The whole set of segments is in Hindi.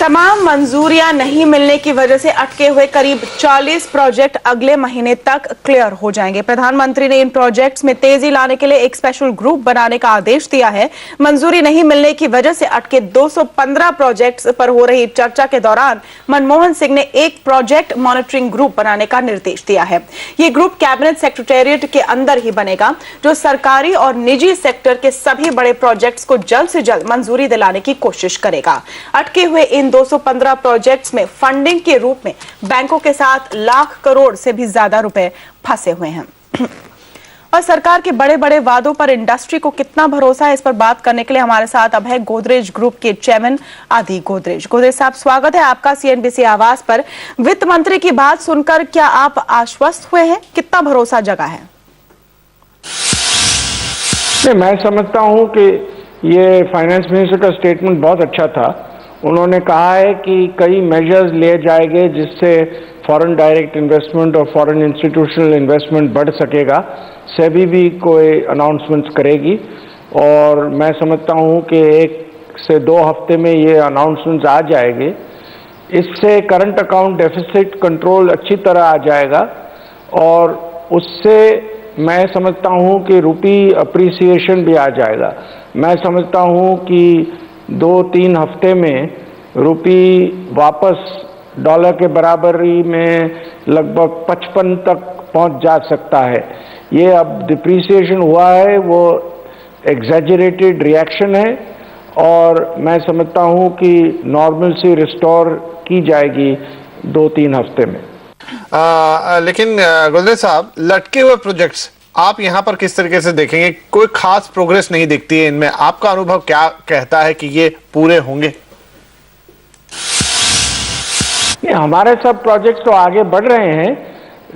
तमाम मंजूरियां नहीं मिलने की वजह से अटके हुए करीब 40 प्रोजेक्ट अगले महीने तक क्लियर हो जाएंगे। प्रधानमंत्री ने इन प्रोजेक्ट्स में तेजी लाने के लिए एक स्पेशल ग्रुप बनाने का आदेश दिया है। मंजूरी नहीं मिलने की वजह से अटके 215 प्रोजेक्ट्स पर हो रही चर्चा के दौरान मनमोहन सिंह ने एक प्रोजेक्ट मॉनिटरिंग ग्रुप बनाने का निर्देश दिया है। ये ग्रुप कैबिनेट सेक्रेटेरिएट के अंदर ही बनेगा, जो सरकारी और निजी सेक्टर के सभी बड़े प्रोजेक्ट्स को जल्द से जल्द मंजूरी दिलाने की कोशिश करेगा। अटके हुए इन 215 प्रोजेक्ट्स में फंडिंग के रूप में बैंकों के साथ लाख करोड़ से भी ज्यादा रुपए फंसे हुए हैं। और सरकार के बड़े बड़े वादों पर इंडस्ट्री को कितना भरोसा है, इस पर बात करने के लिए हमारे साथ अब है गोदरेज ग्रुप के चेयरमैन आदि गोदरेज। गोदरेज साहब, स्वागत है आपका सीएनबीसी आवाज पर। वित्त मंत्री की बात सुनकर क्या आप आश्वस्त हुए हैं? कितना भरोसा जगा है? मैं समझता हूं कि ये फाइनेंस मिनिस्टर का स्टेटमेंट बहुत अच्छा था। उन्होंने कहा है कि कई मेजर्स लिए जाएंगे जिससे फॉरेन डायरेक्ट इन्वेस्टमेंट और फॉरेन इंस्टीट्यूशनल इन्वेस्टमेंट बढ़ सकेगा। सेबी भी कोई अनाउंसमेंट्स करेगी और मैं समझता हूं कि 1 से 2 हफ्ते में ये अनाउंसमेंट्स आ जाएंगे। इससे करंट अकाउंट डेफिसिट कंट्रोल अच्छी तरह आ जाएगा और उससे मैं समझता हूं कि रुपी अप्रिसिएशन भी आ जाएगा। मैं समझता हूं कि 2-3 हफ्ते में रुपी वापस डॉलर के बराबरी में लगभग 55 तक पहुंच जा सकता है। ये अब डिप्रिसिएशन हुआ है, वो एग्जैजरेटेड रिएक्शन है और मैं समझता हूं कि नॉर्मल सी रिस्टोर की जाएगी 2-3 हफ्ते में। लेकिन गोदरेज साहब, लटके हुए प्रोजेक्ट्स आप यहां पर किस तरीके से देखेंगे? कोई खास प्रोग्रेस नहीं दिखती है इनमें। आपका अनुभव क्या कहता है कि ये पूरे होंगे? हमारे सब प्रोजेक्ट्स तो आगे बढ़ रहे हैं,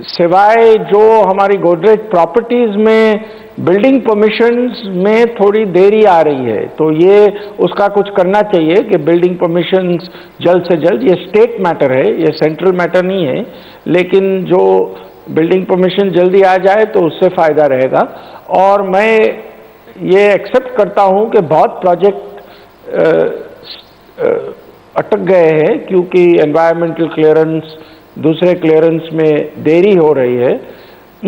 सिवाय जो हमारी गोदरेज प्रॉपर्टीज में बिल्डिंग परमिशंस में थोड़ी देरी आ रही है, तो ये उसका कुछ करना चाहिए कि बिल्डिंग परमिशंस जल्द से जल्द, ये स्टेट मैटर है, ये सेंट्रल मैटर नहीं है, लेकिन जो बिल्डिंग परमिशन जल्दी आ जाए तो उससे फायदा रहेगा। और मैं ये एक्सेप्ट करता हूं कि बहुत प्रोजेक्ट अटक गए हैं क्योंकि एनवायरमेंटल क्लियरेंस, दूसरे क्लियरेंस में देरी हो रही है।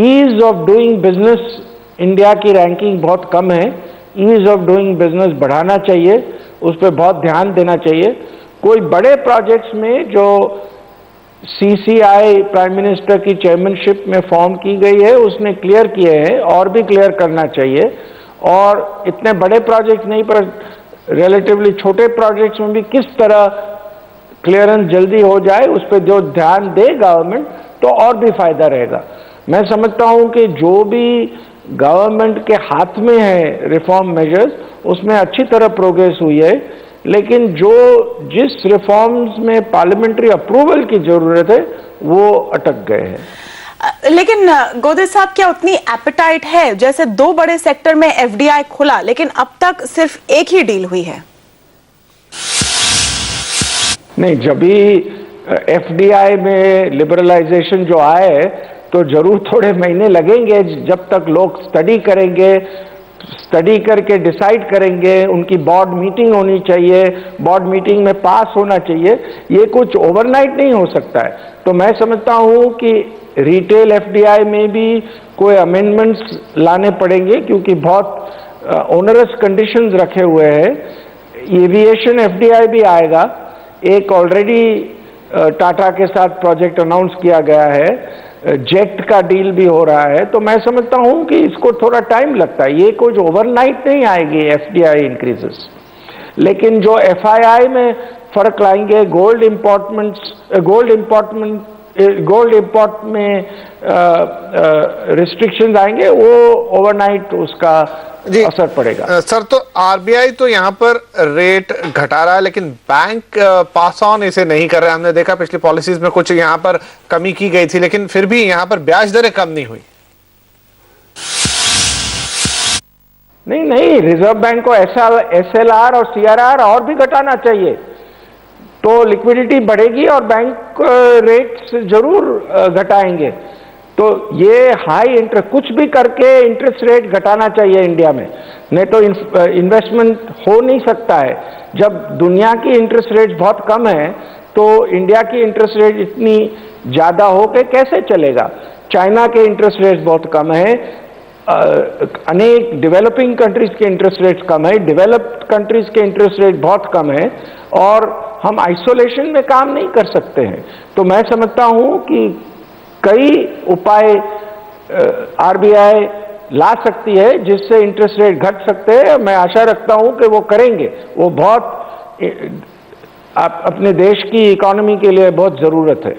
Ease of doing business, India की रैंकिंग बहुत कम है। ईज ऑफ डूइंग बिजनेस बढ़ाना चाहिए, उस पर बहुत ध्यान देना चाहिए। कोई बड़े प्रोजेक्ट्स में जो सीसीआई प्राइम मिनिस्टर की चेयरमैनशिप में फॉर्म की गई है, उसने क्लियर किए हैं और भी क्लियर करना चाहिए। और इतने बड़े प्रोजेक्ट्स नहीं, पर रिलेटिवली छोटे प्रोजेक्ट्स में भी किस तरह क्लियरेंस जल्दी हो जाए, उस पर जो ध्यान दे गवर्नमेंट, तो और भी फायदा रहेगा। मैं समझता हूं कि जो भी गवर्नमेंट के हाथ में है रिफॉर्म मेजर्स, उसमें अच्छी तरह प्रोग्रेस हुई है, लेकिन जिस रिफॉर्म्स में पार्लियामेंट्री अप्रूवल की जरूरत है वो अटक गए हैं। लेकिन गोदरेज साहब, क्या उतनी एपेटाइट है? जैसे 2 बड़े सेक्टर में एफडीआई खुला, लेकिन अब तक सिर्फ एक ही डील हुई है। नहीं, जब भी एफडीआई में लिबरलाइजेशन जो आए तो जरूर थोड़े महीने लगेंगे, जब तक लोग स्टडी करेंगे, स्टडी करके डिसाइड करेंगे। उनकी बोर्ड मीटिंग होनी चाहिए, बोर्ड मीटिंग में पास होना चाहिए। ये कुछ ओवरनाइट नहीं हो सकता है। तो मैं समझता हूं कि रिटेल एफडीआई में भी कोई अमेंडमेंट्स लाने पड़ेंगे क्योंकि बहुत ओनरस कंडीशंस रखे हुए हैं। एविएशन एफडीआई भी आएगा। एक ऑलरेडी टाटा के साथ प्रोजेक्ट अनाउंस किया गया है, जेट का डील भी हो रहा है। तो मैं समझता हूं कि इसको थोड़ा टाइम लगता है, ये कुछ ओवरनाइट नहीं आएगी एफडीआई इंक्रीजेस। लेकिन जो एफआईआई में फर्क लाएंगे, गोल्ड इंपोर्ट में रिस्ट्रिक्शंस आएंगे, वो ओवरनाइट उसका असर पड़ेगा। सर, तो आरबीआई तो यहाँ पर रेट घटा रहा है, लेकिन बैंक पास ऑन इसे नहीं कर रहा है। हमने देखा पिछली पॉलिसीज में कुछ यहाँ पर कमी की गई थी, लेकिन फिर भी यहाँ पर ब्याज दरें कम नहीं हुई। नहीं, रिजर्व बैंक को एसएलआर और सीआरआर और भी घटाना चाहिए, तो लिक्विडिटी बढ़ेगी और बैंक रेट्स जरूर घटाएंगे। तो ये हाई इंटरेस्ट, कुछ भी करके इंटरेस्ट रेट घटाना चाहिए इंडिया में, नहीं तो इन्वेस्टमेंट हो नहीं सकता है। जब दुनिया की इंटरेस्ट रेट बहुत कम है तो इंडिया की इंटरेस्ट रेट इतनी ज़्यादा हो के कैसे चलेगा। चाइना के इंटरेस्ट रेट बहुत कम है, अनेक डेवलपिंग कंट्रीज के इंटरेस्ट रेट कम है, डेवलप्ड कंट्रीज के इंटरेस्ट रेट बहुत कम है, और हम आइसोलेशन में काम नहीं कर सकते हैं। तो मैं समझता हूं कि कई उपाय आरबीआई ला सकती है जिससे इंटरेस्ट रेट घट सकते हैं। मैं आशा रखता हूं कि वो करेंगे, वो बहुत अपने देश की इकोनॉमी के लिए बहुत जरूरत है।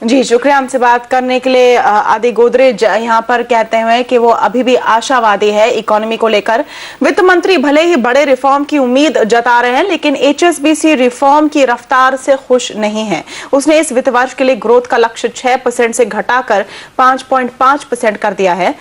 जी, शुक्रिया हमसे बात करने के लिए। आदि गोदरेज यहाँ पर कहते हुए कि वो अभी भी आशावादी है इकोनॉमी को लेकर। वित्त मंत्री भले ही बड़े रिफॉर्म की उम्मीद जता रहे हैं, लेकिन एचएसबीसी रिफॉर्म की रफ्तार से खुश नहीं है। उसने इस वित्त वर्ष के लिए ग्रोथ का लक्ष्य 6% से घटाकर 5.5% कर दिया है।